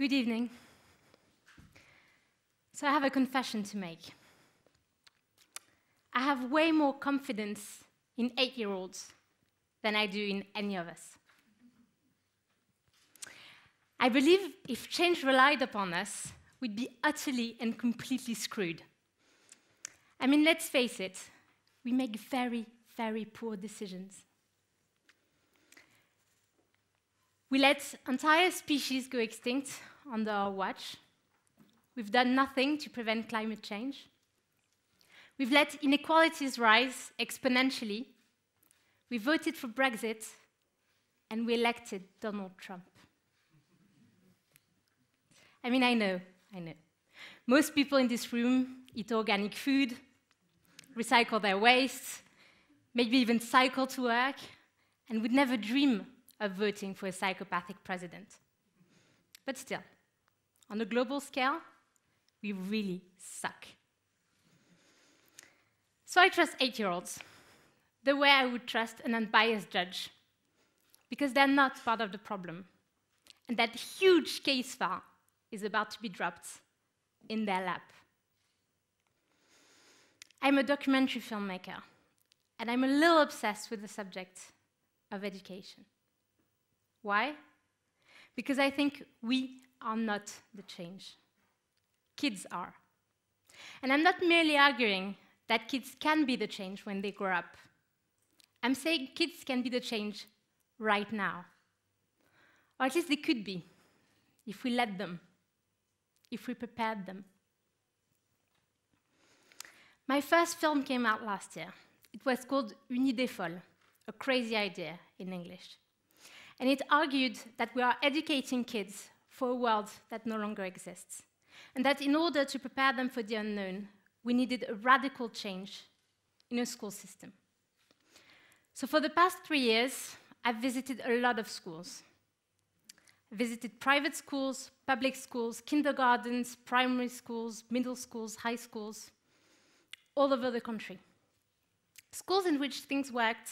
Good evening. So I have a confession to make. I have way more confidence in 8-year-olds than I do in any of us. I believe if change relied upon us, we'd be utterly and completely screwed. I mean, let's face it, we make very, very poor decisions. We let entire species go extinct under our watch. We've done nothing to prevent climate change. We've let inequalities rise exponentially. We voted for Brexit, and we elected Donald Trump. I mean, I know. Most people in this room eat organic food, recycle their waste, maybe even cycle to work, and would never dream of voting for a psychopathic president. But still, on a global scale, we really suck. So I trust 8-year-olds the way I would trust an unbiased judge, because they're not part of the problem, and that huge case file is about to be dropped in their lap. I'm a documentary filmmaker, and I'm a little obsessed with the subject of education. Why? Because I think we are not the change. Kids are. And I'm not merely arguing that kids can be the change when they grow up. I'm saying kids can be the change right now. Or at least they could be, if we let them, if we prepared them. My first film came out last year. It was called Une idée folle, a crazy idea in English. And it argued that we are educating kids for a world that no longer exists, and that in order to prepare them for the unknown, we needed a radical change in a school system. So for the past 3 years, I've visited a lot of schools. I visited private schools, public schools, kindergartens, primary schools, middle schools, high schools, all over the country. Schools in which things worked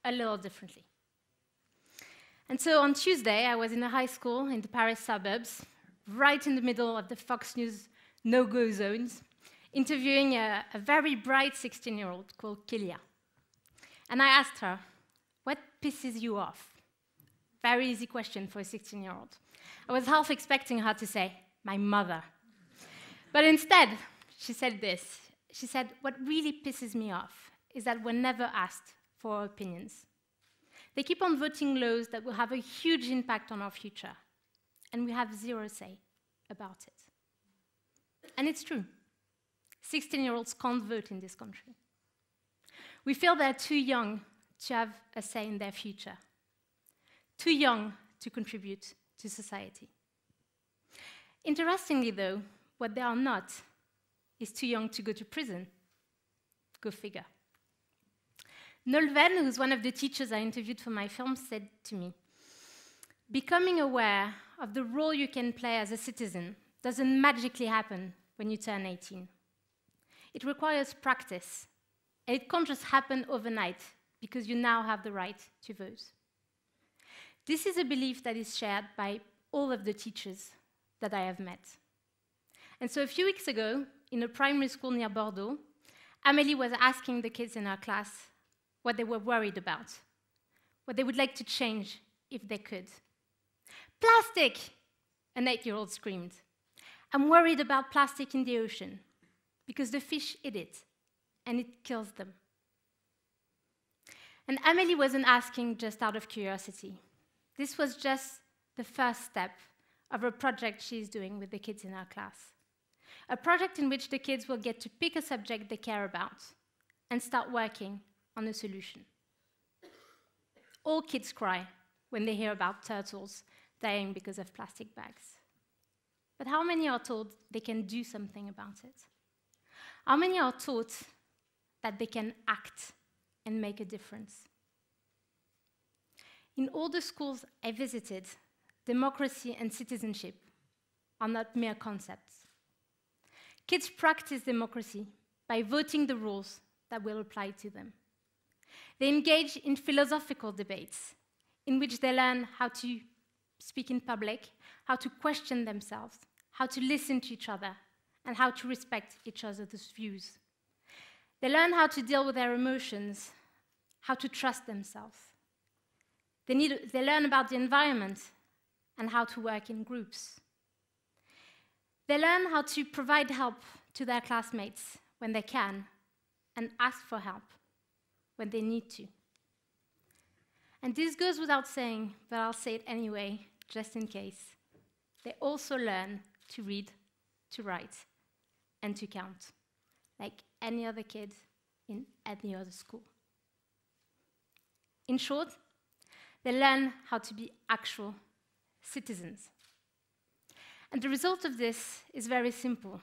a little differently. And so on Tuesday, I was in a high school in the Paris suburbs, right in the middle of the Fox News no-go zones, interviewing a very bright 16-year-old called Kelia. And I asked her, what pisses you off? Very easy question for a 16-year-old. I was half expecting her to say, my mother. But instead, she said this. She said, what really pisses me off is that we're never asked for our opinions. They keep on voting laws that will have a huge impact on our future, and we have zero say about it. And it's true. 16-year-olds can't vote in this country. We feel they're too young to have a say in their future, too young to contribute to society. Interestingly, though, what they are not is too young to go to prison. Go figure. Nolven, who's one of the teachers I interviewed for my film, said to me, becoming aware of the role you can play as a citizen doesn't magically happen when you turn 18. It requires practice, and it can't just happen overnight because you now have the right to vote. This is a belief that is shared by all of the teachers that I have met. And so a few weeks ago, in a primary school near Bordeaux, Amélie was asking the kids in her class what they were worried about, what they would like to change if they could. Plastic! An 8-year-old screamed. I'm worried about plastic in the ocean because the fish eat it and it kills them. And Amélie wasn't asking just out of curiosity. This was just the first step of a project she's doing with the kids in her class. A project in which the kids will get to pick a subject they care about and start working on a solution. All kids cry when they hear about turtles dying because of plastic bags. But how many are told they can do something about it? How many are taught that they can act and make a difference? In all the schools I visited, democracy and citizenship are not mere concepts. Kids practice democracy by voting the rules that will apply to them. They engage in philosophical debates in which they learn how to speak in public, how to question themselves, how to listen to each other, and how to respect each other's views. They learn how to deal with their emotions, how to trust themselves. They learn about the environment and how to work in groups. They learn how to provide help to their classmates when they can and ask for help when they need to. And this goes without saying, but I'll say it anyway, just in case. They also learn to read, to write, and to count, like any other kid in any other school. In short, they learn how to be actual citizens. And the result of this is very simple.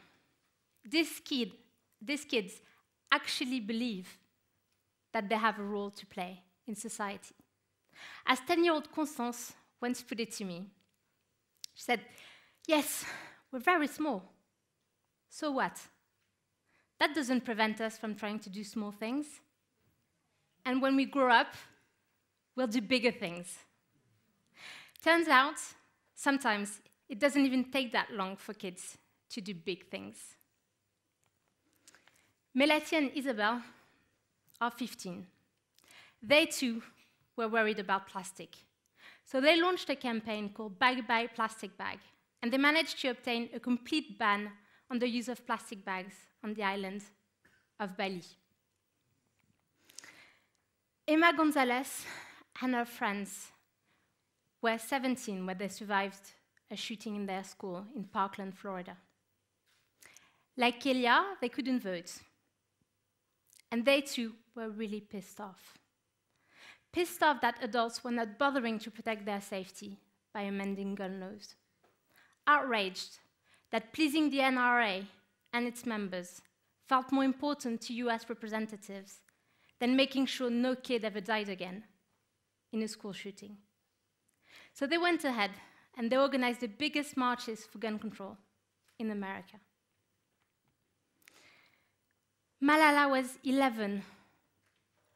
These kids actually believe that they have a role to play in society. As 10-year-old Constance once put it to me, she said, "Yes, we're very small. So what? That doesn't prevent us from trying to do small things. And when we grow up, we'll do bigger things." Turns out, sometimes it doesn't even take that long for kids to do big things. Melati and Isabel are 15. They too were worried about plastic. So they launched a campaign called Bag Buy Plastic Bag, and they managed to obtain a complete ban on the use of plastic bags on the island of Bali. Emma Gonzalez and her friends were 17 when they survived a shooting in their school in Parkland, Florida. Like Kelia, they couldn't vote. And they too were really pissed off. Pissed off that adults were not bothering to protect their safety by amending gun laws. Outraged that pleasing the NRA and its members felt more important to US representatives than making sure no kid ever died again in a school shooting. So they went ahead and they organized the biggest marches for gun control in America. Malala was 11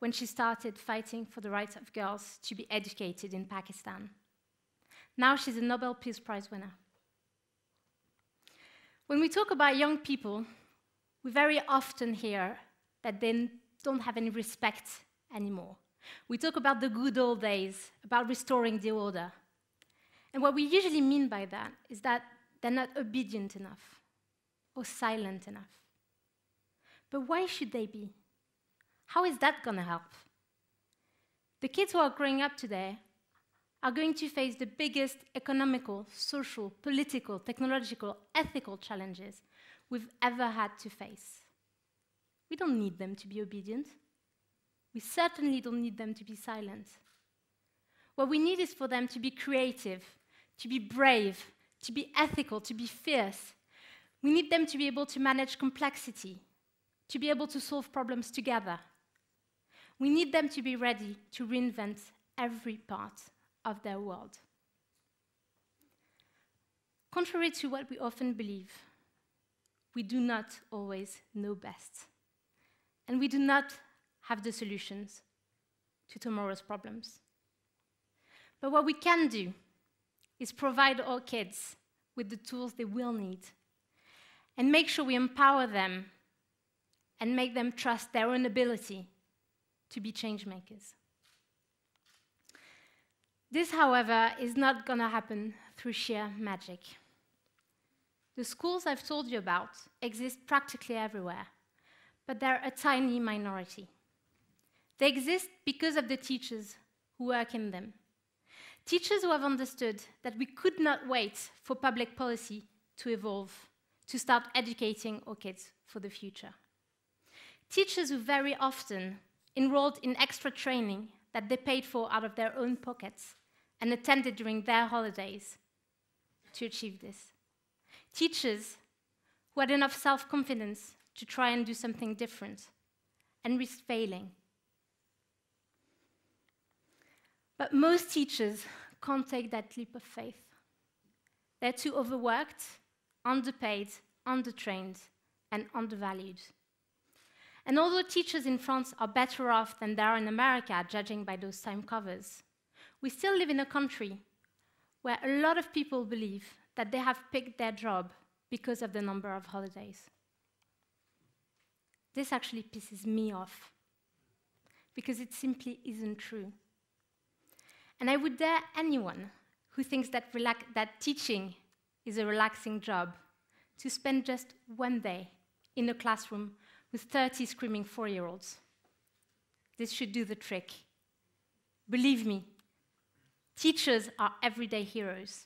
when she started fighting for the rights of girls to be educated in Pakistan. Now she's a Nobel Peace Prize winner. When we talk about young people, we very often hear that they don't have any respect anymore. We talk about the good old days, about restoring the order. And what we usually mean by that is that they're not obedient enough or silent enough. But why should they be? How is that going to help? The kids who are growing up today are going to face the biggest economical, social, political, technological, ethical challenges we've ever had to face. We don't need them to be obedient. We certainly don't need them to be silent. What we need is for them to be creative, to be brave, to be ethical, to be fierce. We need them to be able to manage complexity, to be able to solve problems together. We need them to be ready to reinvent every part of their world. Contrary to what we often believe, we do not always know best. And we do not have the solutions to tomorrow's problems. But what we can do is provide our kids with the tools they will need and make sure we empower them and make them trust their own ability to be change makers. This, however, is not going to happen through sheer magic. The schools I've told you about exist practically everywhere, but they're a tiny minority. They exist because of the teachers who work in them. Teachers who have understood that we could not wait for public policy to evolve, to start educating our kids for the future. Teachers who very often enrolled in extra training that they paid for out of their own pockets and attended during their holidays to achieve this. Teachers who had enough self-confidence to try and do something different and risk failing. But most teachers can't take that leap of faith. They're too overworked, underpaid, undertrained, and undervalued. And although teachers in France are better off than they are in America, judging by those time covers, we still live in a country where a lot of people believe that they have picked their job because of the number of holidays. This actually pisses me off, because it simply isn't true. And I would dare anyone who thinks that teaching is a relaxing job to spend just one day in a classroom with 30 screaming 4-year-olds. This should do the trick. Believe me, teachers are everyday heroes.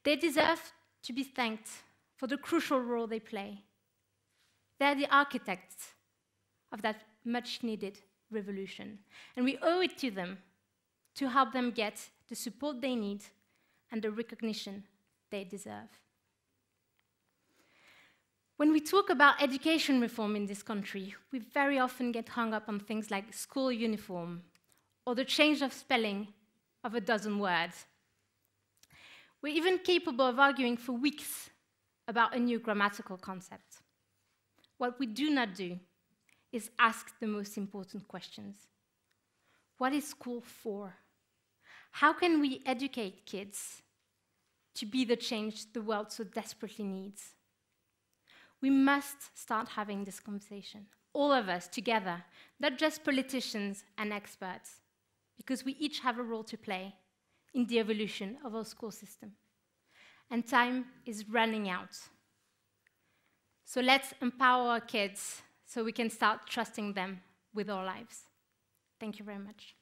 They deserve to be thanked for the crucial role they play. They're the architects of that much-needed revolution, and we owe it to them to help them get the support they need and the recognition they deserve. When we talk about education reform in this country, we very often get hung up on things like school uniform or the change of spelling of a dozen words. We're even capable of arguing for weeks about a new grammatical concept. What we do not do is ask the most important questions. What is school for? How can we educate kids to be the change the world so desperately needs? We must start having this conversation, all of us together, not just politicians and experts, because we each have a role to play in the evolution of our school system. And time is running out. So let's empower our kids so we can start trusting them with our lives. Thank you very much.